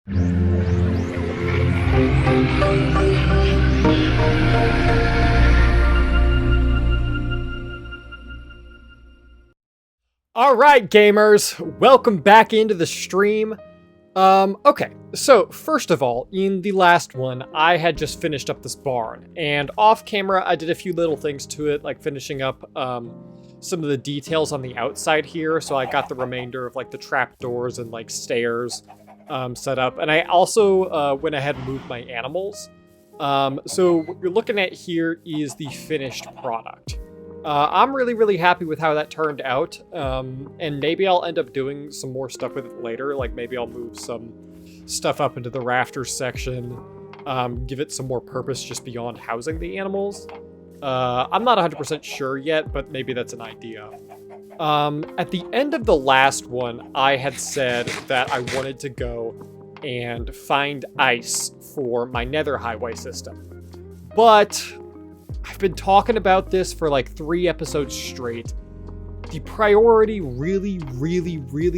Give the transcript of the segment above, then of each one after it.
All right, gamers, welcome back into the stream. Okay, so first of all, in the last one, I had just finished up this barn, and off camera, I did a few little things to it, like finishing up some of the details on the outside here. So I got the remainder of like the trapdoors and like stairs set up, and I also went ahead and moved my animals. So what you're looking at here is the finished product. I'm really happy with how that turned out, and maybe I'll end up doing some more stuff with it later, like maybe I'll move some stuff up into the rafters section, give it some more purpose just beyond housing the animals. I'm not 100% sure yet, but maybe that's an idea. At the end of the last one, I had said that I wanted to go and find ice for my nether highway system, but I've been talking about this for like 3 episodes straight. The priority really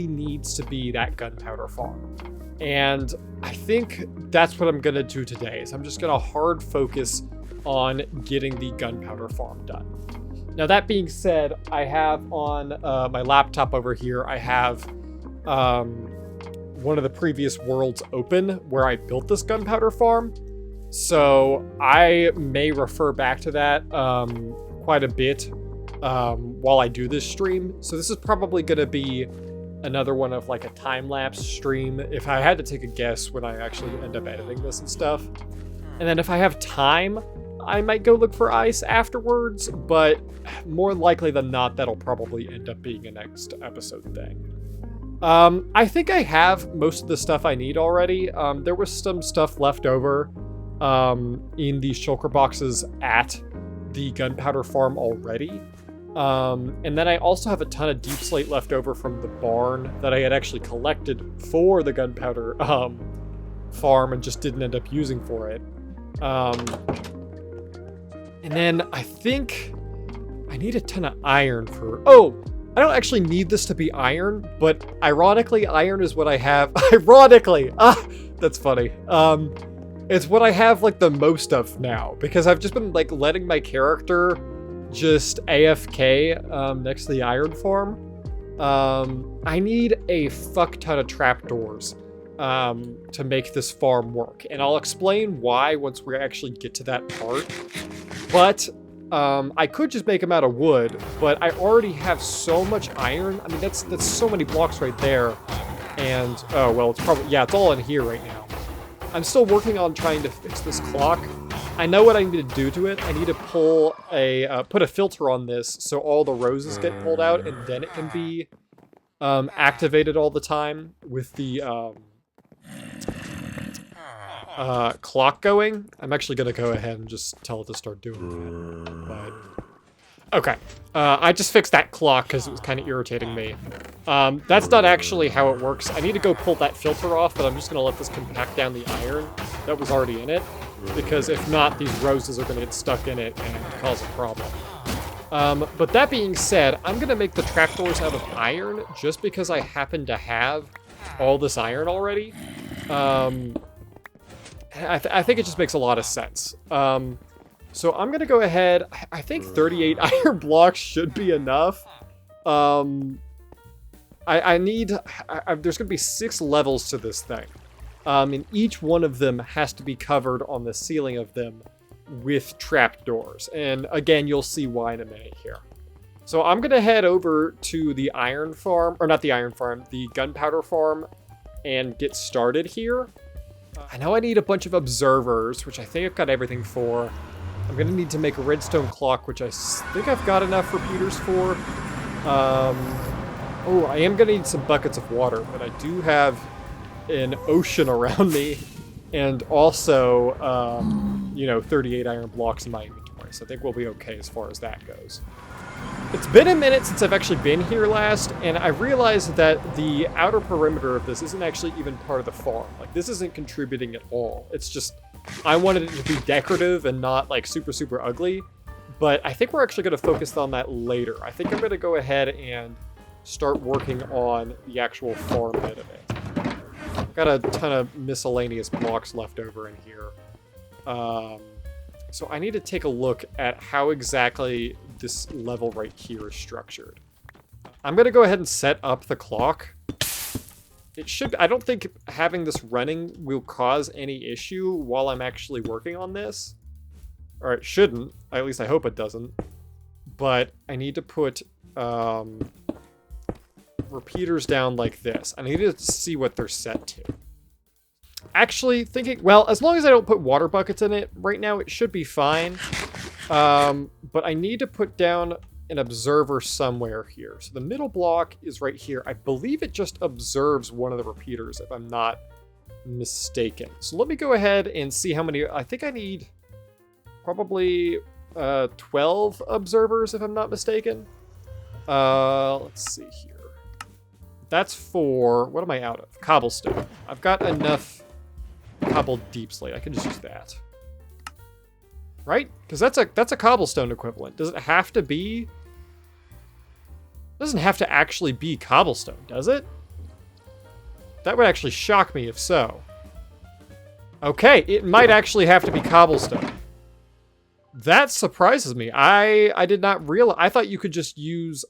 needs to be that gunpowder farm. And I think that's what I'm gonna do today, is I'm just gonna hard focus on getting the gunpowder farm done. Now that being said, I have on my laptop over here, I have one of the previous worlds open where I built this gunpowder farm. So I may refer back to that quite a bit while I do this stream. So this is probably going to be another one of like a time-lapse stream, if I had to take a guess when I actually end up editing this and stuff. And then if I have time, I might go look for ice afterwards, but more likely than not, that'll probably end up being a next episode thing. I think I have most of the stuff I need already. There was some stuff left over in the shulker boxes at the gunpowder farm already. And then I also have a ton of deep slate left over from the barn that I had actually collected for the gunpowder farm and just didn't end up using for it. And then I think I need a ton of iron for... Oh, I don't actually need this to be iron, but ironically, iron is what I have. Ironically! That's funny. It's what I have like the most of now, because I've just been like letting my character just AFK next to the iron farm. I need a fuck ton of trapdoors to make this farm work, and I'll explain why once we actually get to that part. But I could just make them out of wood, but I already have so much iron. I mean, that's so many blocks right there, and oh well, it's probably, yeah, it's all in here right now. I'm still working on trying to fix this clock. I know what I need to do to it. I need to pull put a filter on this so all the roses get pulled out, and then it can be activated all the time with the clock going. I'm actually gonna go ahead and just tell it to start doing that. But okay, I just fixed that clock because it was kind of irritating me. That's not actually how it works. I need to go pull that filter off, but I'm just gonna let this compact down the iron that was already in it, because if not, these roses are gonna get stuck in it and cause a problem. But that being said, I'm gonna make the trapdoors out of iron just because I happen to have all this iron already. I think it just makes a lot of sense. So I'm gonna go ahead. I think 38 iron blocks should be enough. There's gonna be 6 levels to this thing. And each one of them has to be covered on the ceiling of them with trapdoors. And again, you'll see why in a minute here. So I'm gonna head over to the iron farm, or not the iron farm, the gunpowder farm, and get started here. I know I need a bunch of observers, which I think I've got everything for. I'm gonna need to make a redstone clock, which I think I've got enough repeaters for. Oh, I am gonna need some buckets of water, but I do have an ocean around me, and also, 38 iron blocks in my inventory, so I think we'll be okay as far as that goes. It's been a minute since I've actually been here last, and I realized that the outer perimeter of this isn't actually even part of the farm. Like, this isn't contributing at all. It's just, I wanted it to be decorative and not, like, super ugly. But I think we're actually going to focus on that later. I think I'm going to go ahead and start working on the actual farm bit of it. Got a ton of miscellaneous blocks left over in here. So I need to take a look at how exactly this level right here is structured. I'm going to go ahead and set up the clock. It should, I don't think having this running will cause any issue while I'm actually working on this. Or it shouldn't, at least I hope it doesn't. But I need to put repeaters down like this. I need to see what they're set to. Actually, thinking, well, as long as I don't put water buckets in it right now, it should be fine. But I need to put down an observer somewhere here. So the middle block is right here. I believe it just observes one of the repeaters, if I'm not mistaken. So let me go ahead and see how many. I think I need probably 12 observers, if I'm not mistaken. Let's see here. That's for, what am I out of? Cobblestone. I've got enough cobbled deep slate. I can just use that. Right? Because that's a cobblestone equivalent. Does it have to be? It doesn't have to actually be cobblestone, does it? That would actually shock me if so. Okay, it might actually have to be cobblestone. That surprises me. I did not realize. I thought you could just use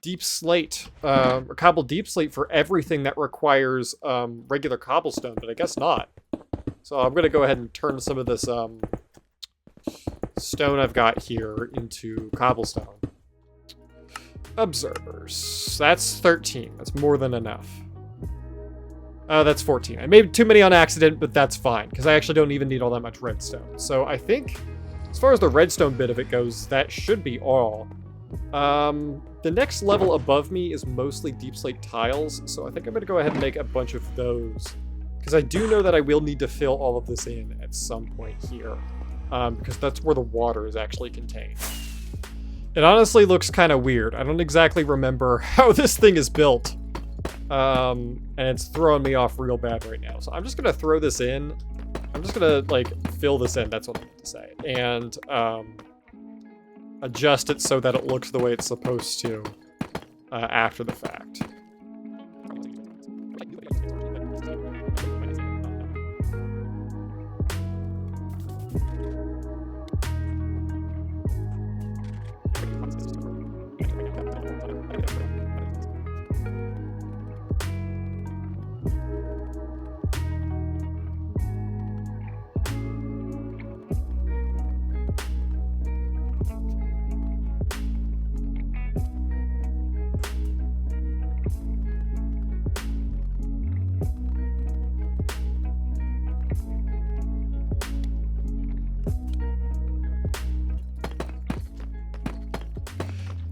deep slate, or cobbled deep slate for everything that requires regular cobblestone, but I guess not. So I'm gonna go ahead and turn some of this stone I've got here into cobblestone. Observers. That's 13. That's more than enough. That's 14. I made too many on accident, but that's fine, because I actually don't even need all that much redstone. So I think, as far as the redstone bit of it goes, that should be all. The next level above me is mostly deep slate tiles, so I think I'm going to go ahead and make a bunch of those. Because I do know that I will need to fill all of this in at some point here. Because that's where the water is actually contained. It honestly looks kind of weird. I don't exactly remember how this thing is built. And it's throwing me off real bad right now. So I'm just going to throw this in. I'm just going to, like, fill this in. That's what I meant to say. And, adjust it so that it looks the way it's supposed to after the fact.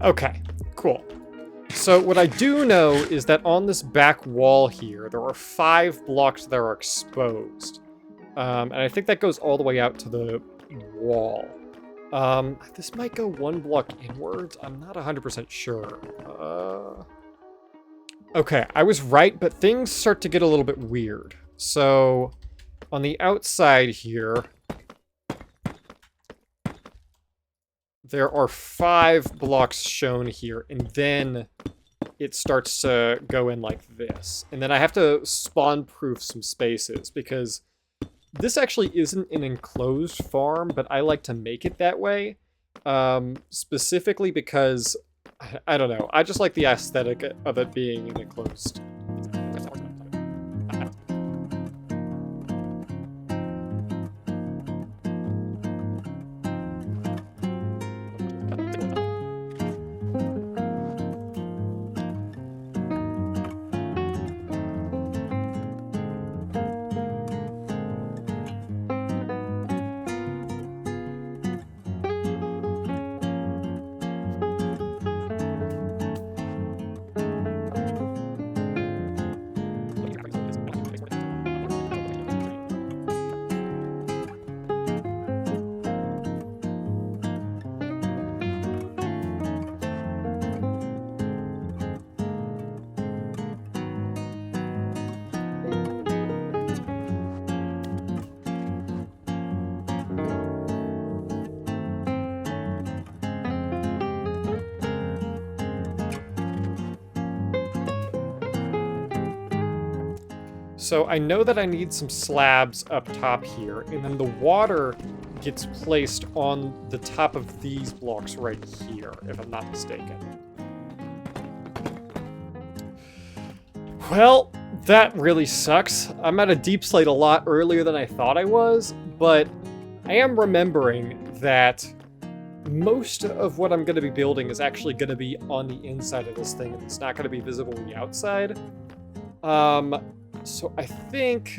Okay, cool. So what I do know is that on this back wall here, there are 5 blocks that are exposed. And I think that goes all the way out to the wall. This might go 1 block inwards. I'm not 100% sure. Okay, I was right, but things start to get a little bit weird. So on the outside here, there are 5 blocks shown here, and then it starts to go in like this. And then I have to spawn-proof some spaces, because this actually isn't an enclosed farm, but I like to make it that way. Specifically because, I don't know, I just like the aesthetic of it being an enclosed. So I know that I need some slabs up top here, and then the water gets placed on the top of these blocks right here, if I'm not mistaken. Well, that really sucks. I'm at a deep slate a lot earlier than I thought I was, but I am remembering that most of what I'm going to be building is actually going to be on the inside of this thing, and it's not going to be visible on the outside. So I think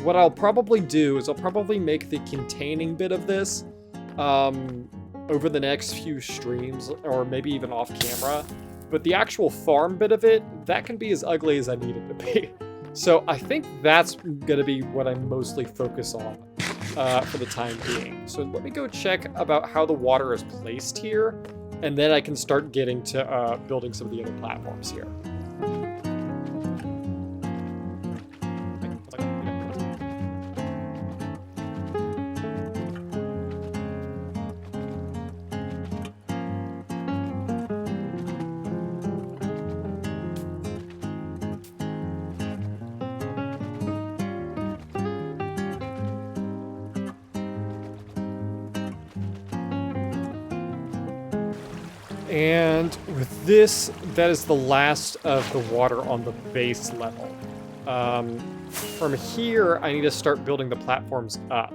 what I'll probably do is I'll probably make the containing bit of this over the next few streams, or maybe even off camera. But the actual farm bit of it, that can be as ugly as I need it to be. So I think that's going to be what I mostly focus on for the time being. So let me go check about how the water is placed here, and then I can start getting to building some of the other platforms here. And with this, that is the last of the water on the base level. From here, I need to start building the platforms up.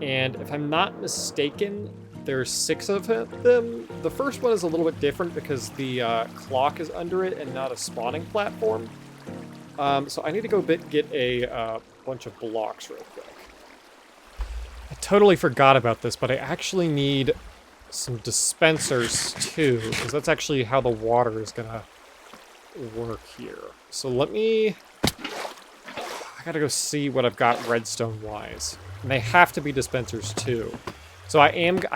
And if I'm not mistaken, there's 6 of them. The first one is a little bit different because the clock is under it and not a spawning platform. So I need to go get a bunch of blocks real quick. I totally forgot about this, but I actually need some dispensers too, because that's actually how the water is gonna work here. So I gotta go see what I've got redstone wise, and they have to be dispensers too. So I didn't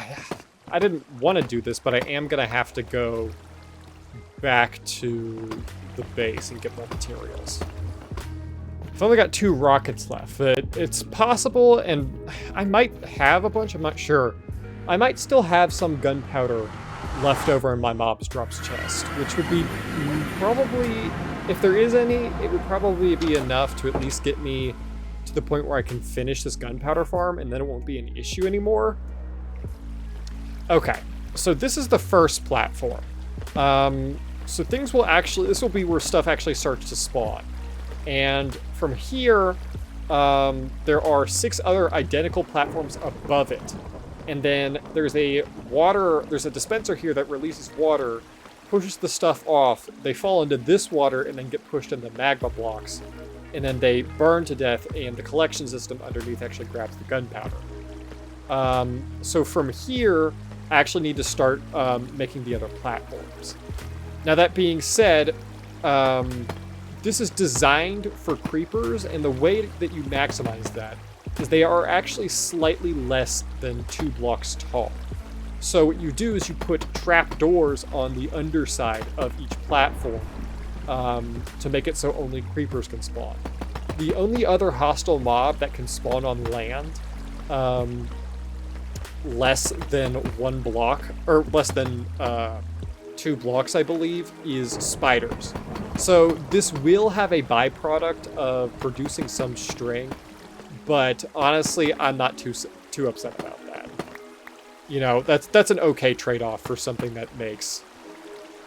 want to do this, but I am gonna have to go back to the base and get more materials. I've only got 2 rockets left, but it's possible, and I might have a bunch, I'm not sure. I might still have some gunpowder left over in my mob's drops chest, which would be probably, if there is any, it would probably be enough to at least get me to the point where I can finish this gunpowder farm, and then it won't be an issue anymore. Okay, so this is the first platform. So things will actually, this will be where stuff actually starts to spawn. And from here, there are 6 other identical platforms above it. And then there's a dispenser here that releases water, pushes the stuff off, they fall into this water and then get pushed into magma blocks. And then they burn to death, and the collection system underneath actually grabs the gunpowder. So from here, I actually need to start making the other platforms. Now that being said, this is designed for creepers, and the way that you maximize that is they are actually slightly less than 2 blocks tall. So what you do is you put trapdoors on the underside of each platform to make it so only creepers can spawn. The only other hostile mob that can spawn on land less than 1 block, or less than 2 blocks, I believe, is spiders. So this will have a byproduct of producing some string, but honestly, I'm not too upset about that. You know, that's an okay trade-off for something that makes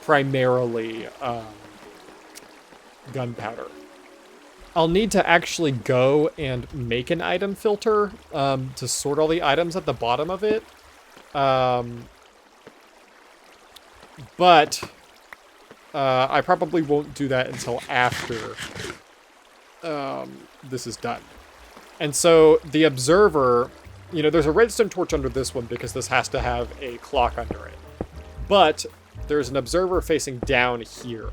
primarily gunpowder. I'll need to actually go and make an item filter to sort all the items at the bottom of it. But I probably won't do that until after this is done. And so the observer, you know, there's a redstone torch under this one because this has to have a clock under it. But there's an observer facing down here.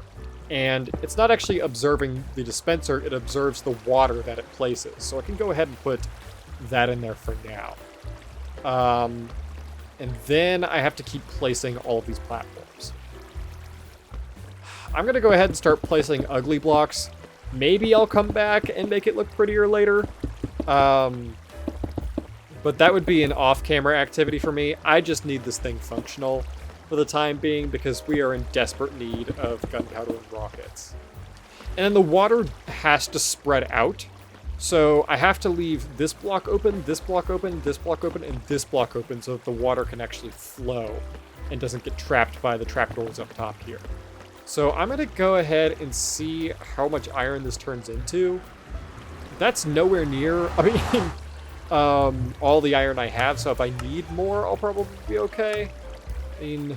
And it's not actually observing the dispenser, it observes the water that it places. So I can go ahead and put that in there for now. And then I have to keep placing all of these platforms. I'm going to go ahead and start placing ugly blocks. Maybe I'll come back and make it look prettier later. But that would be an off-camera activity for me. I just need this thing functional for the time being because we are in desperate need of gunpowder and rockets. And then the water has to spread out. So I have to leave this block open, this block open, this block open, and this block open so that the water can actually flow and doesn't get trapped by the trapdoors up top here. So I'm going to go ahead and see how much iron this turns into. That's nowhere near, I mean, all the iron I have, so if I need more, I'll probably be okay. I mean,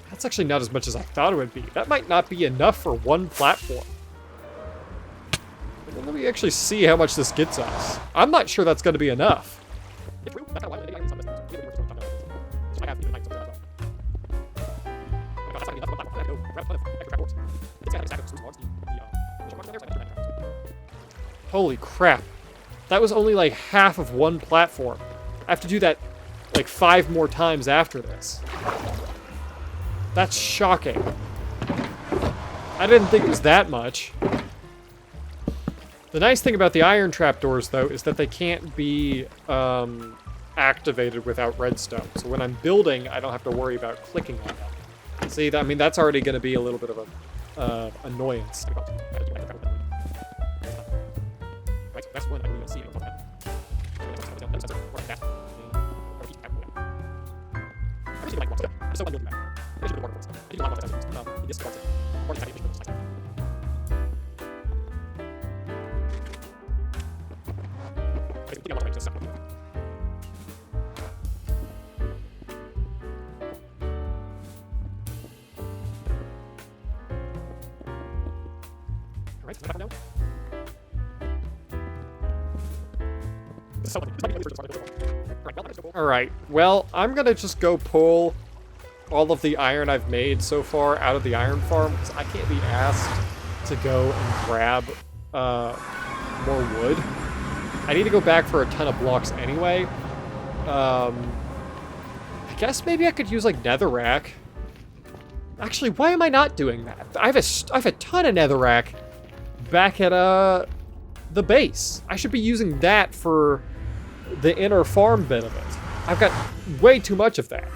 that's actually not as much as I thought it would be. That might not be enough for one platform. Well, let me actually see how much this gets us. I'm not sure that's going to be enough. Holy crap. That was only like half of one platform. I have to do that like 5 more times after this. That's shocking. I didn't think it was that much. The nice thing about the iron trapdoors, though, is that they can't be activated without redstone. So when I'm building, I don't have to worry about clicking on them. See, I mean, that's already going to be a little bit of a annoyance. Alright, well, I'm gonna just go pull all of the iron I've made so far out of the iron farm, because I can't be asked to go and grab more wood. I need to go back for a ton of blocks anyway. I guess maybe I could use, like, netherrack. Actually, why am I not doing that? I have a ton of netherrack back at the base. I should be using that for the inner farm bit of it. I've got way too much of that.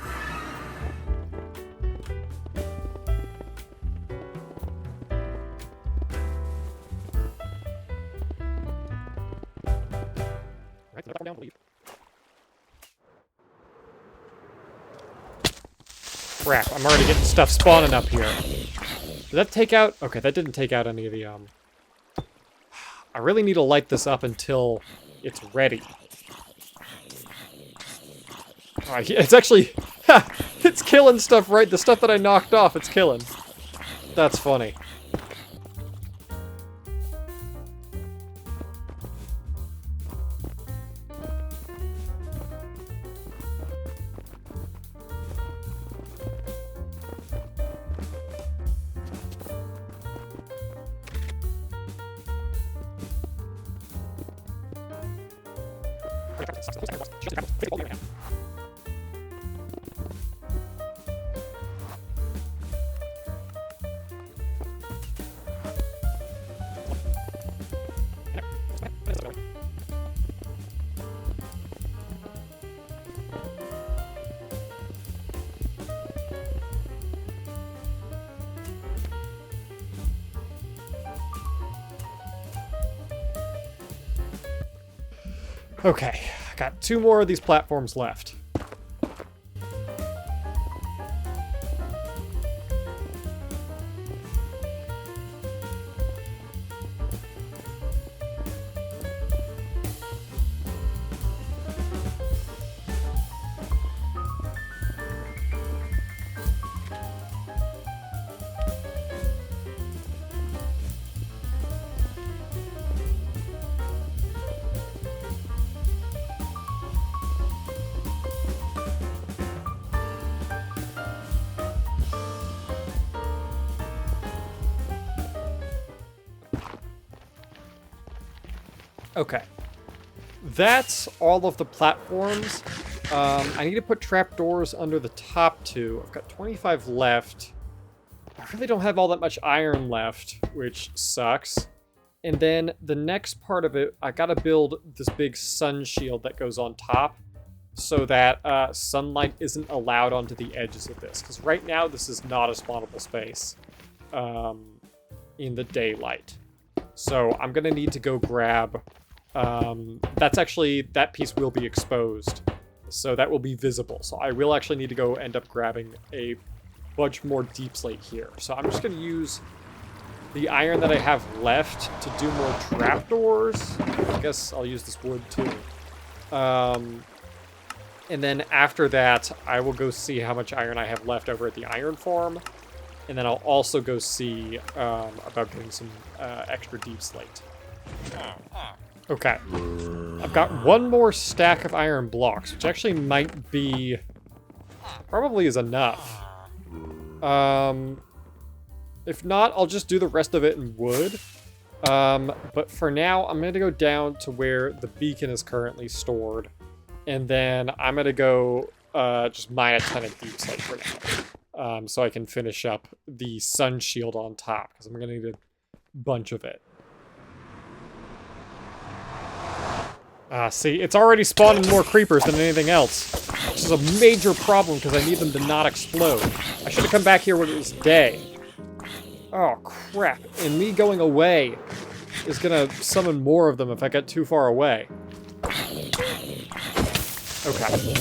Crap, I'm already getting stuff spawning up here. Did that take out? Okay, that didn't take out any of the, I really need to light this up until it's ready. It's actually, it's killing stuff, right? The stuff that I knocked off, it's killing. That's funny. Okay, I got 2 more of these platforms left. Okay. That's all of the platforms. I need to put trapdoors under the top 2. I've got 25 left. I really don't have all that much iron left, which sucks. And then the next part of it, I gotta build this big sun shield that goes on top so that sunlight isn't allowed onto the edges of this. Because right now, this is not a spawnable space in the daylight. So I'm gonna need to go grab, that piece will be exposed. So that will be visible. So I will actually need to go end up grabbing a bunch more deep slate here. So I'm just gonna use the iron that I have left to do more trapdoors. I guess I'll use this wood too. And then after that, I will go see how much iron I have left over at the iron farm. And then I'll also go see about getting some extra deep slate. Okay. I've got one more stack of iron blocks, which actually might be... probably is enough. If not, I'll just do the rest of it in wood. But for now, I'm going to go down to where the beacon is currently stored. And then I'm going to go just mine a ton of deep slate for now. So I can finish up the sun shield on top, because I'm going to need a bunch of it. See, it's already spawning more creepers than anything else. Which is a major problem, because I need them to not explode. I should have come back here when it was day. Oh, crap. And me going away is going to summon more of them if I get too far away. Okay.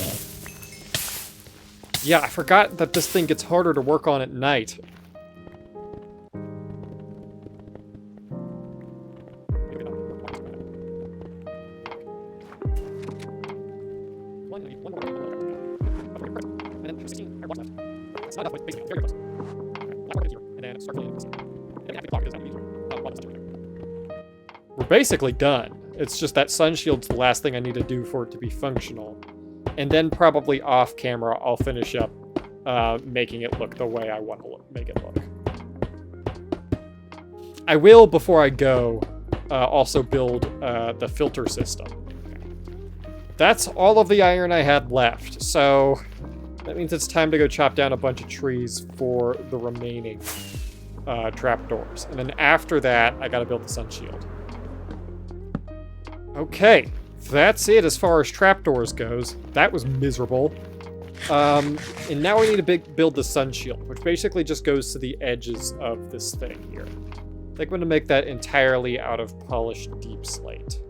Yeah, I forgot that this thing gets harder to work on at night. We're basically done. It's just that sun shield's the last thing I need to do for it to be functional. And then probably off camera, I'll finish up making it look the way I want to make it look. I will, before I go, also build the filter system. That's all of the iron I had left, so that means it's time to go chop down a bunch of trees for the remaining trapdoors. And then after that, I gotta build the sun shield. Okay, that's it as far as trapdoors goes. That was miserable. And now we need to build the sun shield, which basically just goes to the edges of this thing here. I think I'm gonna make that entirely out of polished deep slate.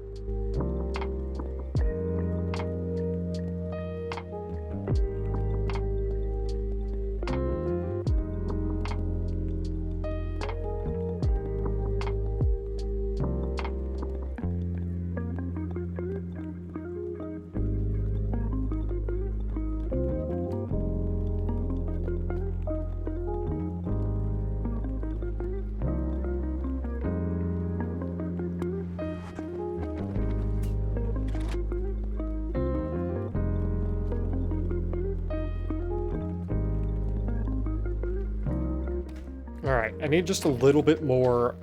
Alright, I need just a little bit more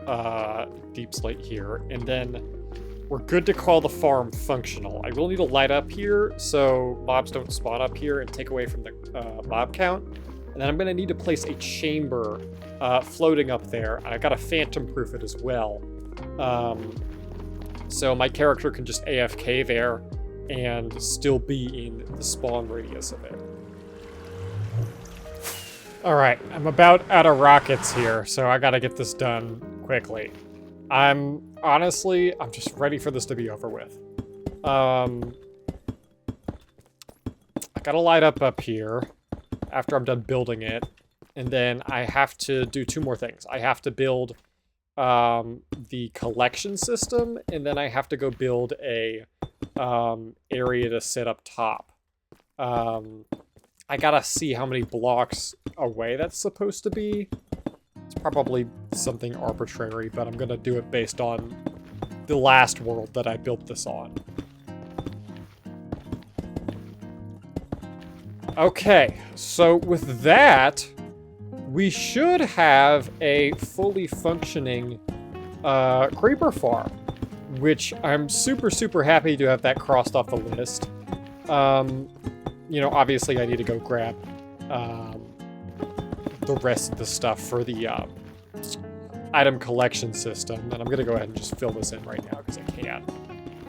deep slate here, and then we're good to call the farm functional. I will need to light up here so mobs don't spawn up here and take away from the mob count. And then I'm going to need to place a chamber floating up there. And I've got to phantom proof it as well. So my character can just AFK there and still be in the spawn radius of it. Alright, I'm about out of rockets here, so I gotta get this done quickly. I'm just ready for this to be over with. I gotta light up here after I'm done building it, and then I have to do two more things. I have to build the collection system, and then I have to go build a area to sit up top. I gotta see how many blocks away that's supposed to be. It's probably something arbitrary, but I'm gonna do it based on the last world that I built this on. Okay, so with that, we should have a fully functioning creeper farm, which I'm super happy to have that crossed off the list. You know, obviously I need to go grab the rest of the stuff for the item collection system, and I'm gonna go ahead and just fill this in right now because I can.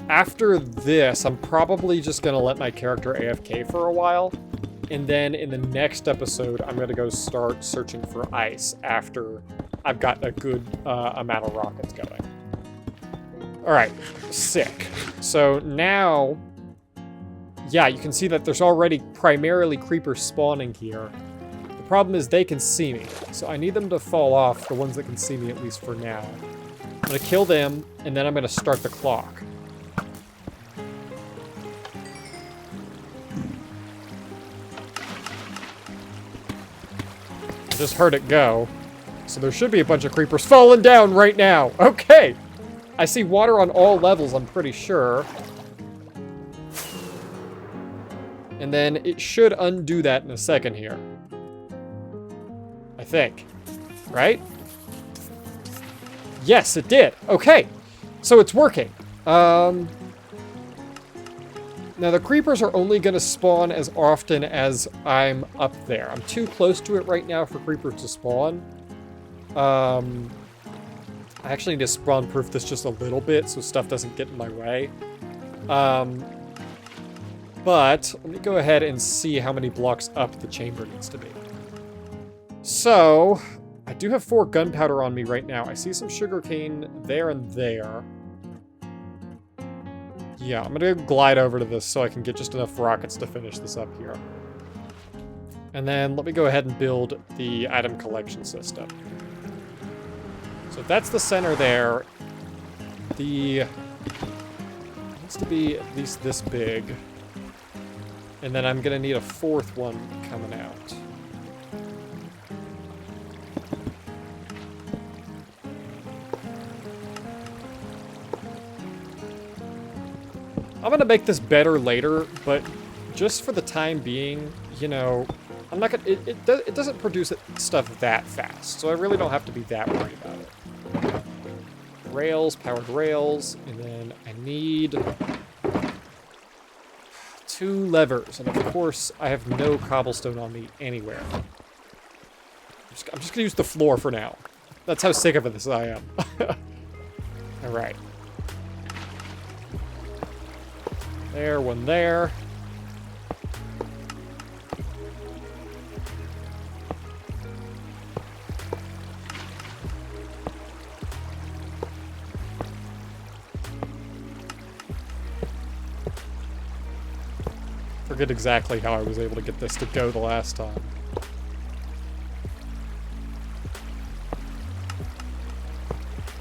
After this, I'm probably just gonna let my character AFK for a while, and then in the next episode, I'm gonna go start searching for ice after I've got a good amount of rockets going. All right, sick. So now, yeah, you can see that there's already primarily creepers spawning here. The problem is they can see me, so I need them to fall off, the ones that can see me at least for now. I'm gonna kill them, and then I'm gonna start the clock. I just heard it go. So there should be a bunch of creepers falling down right now. Okay. I see water on all levels, I'm pretty sure. And then it should undo that in a second here. I think. Right? Yes, it did. Okay. So it's working. Now the creepers are only going to spawn as often as I'm up there. I'm too close to it right now for creepers to spawn. I actually need to spawn proof this just a little bit so stuff doesn't get in my way. But let me go ahead and see how many blocks up the chamber needs to be. So I do have 4 gunpowder on me right now. I see some sugarcane there and there. Yeah, I'm gonna glide over to this so I can get just enough rockets to finish this up here. And then let me go ahead and build the item collection system. So that's the center there. The needs to be at least this big. And then I'm gonna need a 4th one coming out. I'm gonna make this better later, but just for the time being, you know, I'm not gonna. It doesn't produce stuff that fast, so I really don't have to be that worried about it. Rails, powered rails, and then I need 2 levers, and of course I have no cobblestone on me anywhere. I'm just gonna use the floor for now. That's how sick of this I am. All right. There, one there. Forget exactly how I was able to get this to go the last time.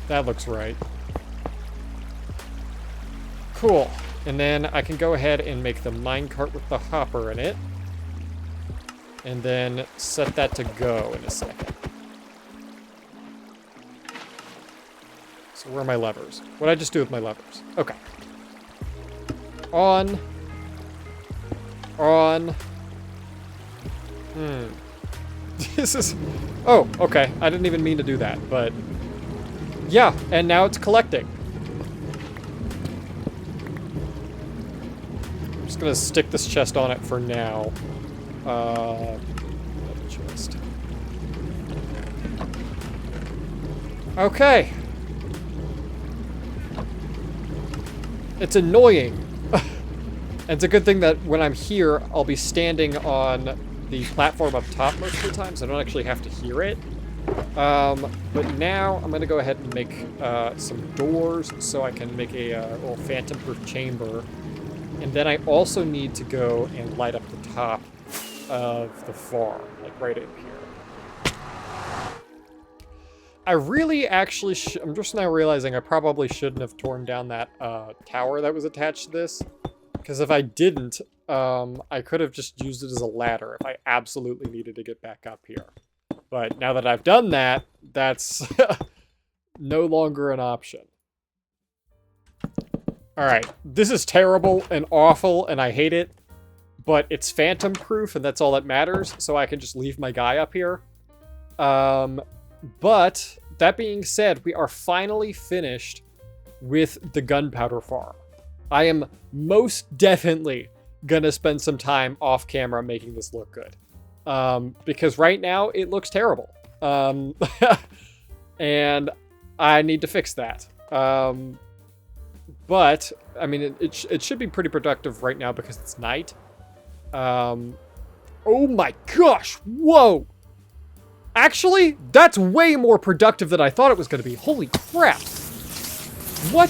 That looks right. Cool. And then I can go ahead and make the minecart with the hopper in it. And then set that to go in a second. So where are my levers? What did I just do with my levers? Okay. On. On. This is... Oh, okay. I didn't even mean to do that, but... Yeah, and now it's collecting. Gonna stick this chest on it for now. Another chest. Okay. It's annoying. It's a good thing that when I'm here, I'll be standing on the platform up top most of the time, so I don't actually have to hear it. But now I'm gonna go ahead and make some doors so I can make a little phantom-proof chamber. And then I also need to go and light up the top of the farm, like right in here. I really actually I'm just now realizing I probably shouldn't have torn down that tower that was attached to this. Because if I didn't, I could have just used it as a ladder if I absolutely needed to get back up here. But now that I've done that, that's no longer an option. Alright, this is terrible and awful, and I hate it, but it's phantom-proof, and that's all that matters, so I can just leave my guy up here. But, that being said, we are finally finished with the gunpowder farm. I am most definitely gonna spend some time off-camera making this look good. Because right now, it looks terrible. And I need to fix that. But, I mean, it should be pretty productive right now because it's night. Oh my gosh! Whoa! Actually, that's way more productive than I thought it was going to be. Holy crap! What?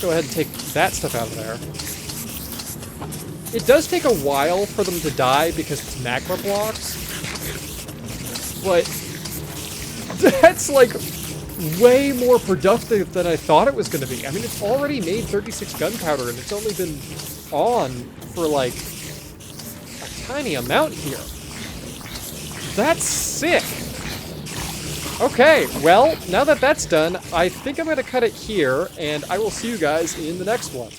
go ahead and take that stuff out of there. It does take a while for them to die because it's magma blocks. But that's like way more productive than I thought it was going to be. I mean, it's already made 36 gunpowder and it's only been on for like a tiny amount here. That's sick. Okay, well, now that that's done, I think I'm going to cut it here, and I will see you guys in the next one.